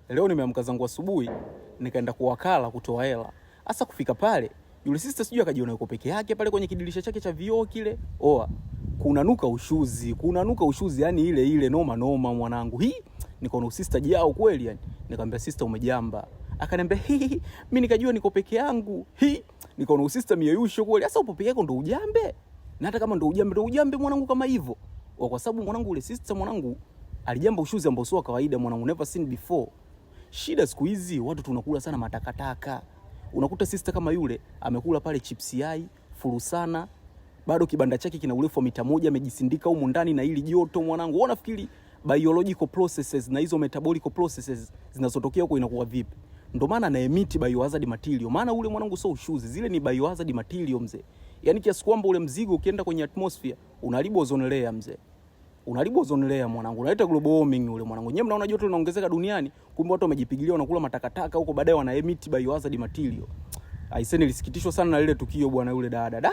Leo nimeamka zangu asubuhi, nikaenda kwa wakala kutoa hela. Sasa kufika pale, yule sister sijui akajiona yuko peke yake pale kwenye kidirisha chake cha vioo kile. Kunanuka ushuzi, yani ile noma mwanangu. Nikaona sister jao kweli yani. Nikamwambia sister umejamba. Akaniambia mimi nikajua niko peke yangu. Nikaona sister mieyusho kweli. Sasa upo peke yako ndo ujambe? Na hata kama ndo ujambe mwanangu kama hivyo. Kwa sababu mwanangu ule sister mwanangu alijamba ushuzi ambao sio kawaida mwanangu, never seen before. Shida siku hizi watu tunakula sana matakataka. Unakuta sister kama yule amekula pale chips yai furu sana, bado kibanda chake kina urefu wa mita 1, amejisindika huko ndani na ili joto mwanangu. Wewe unafikiri biological processes na hizo metabolical processes zinazotokea huko inakuwa vipi? Ndio maana na emit biohazard material. Maana ule mwanangu sio ushuzi, zile ni biohazard material mzee. Yaani kiasi kwamba ule mzigo ukienda kwenye atmosphere unaharibu ozone layer mzee. Unaharibu ozone layer mwanangu. Unaleta global warming ule mwanangu. Nyewe mnaona joto linaongezeka duniani, kumbe watu wamejipigilia wanakula matakataka huko, baadaye wana emit biohazard material. Aisee, nilisikitishwa sana na lile tukio bwana yule dada.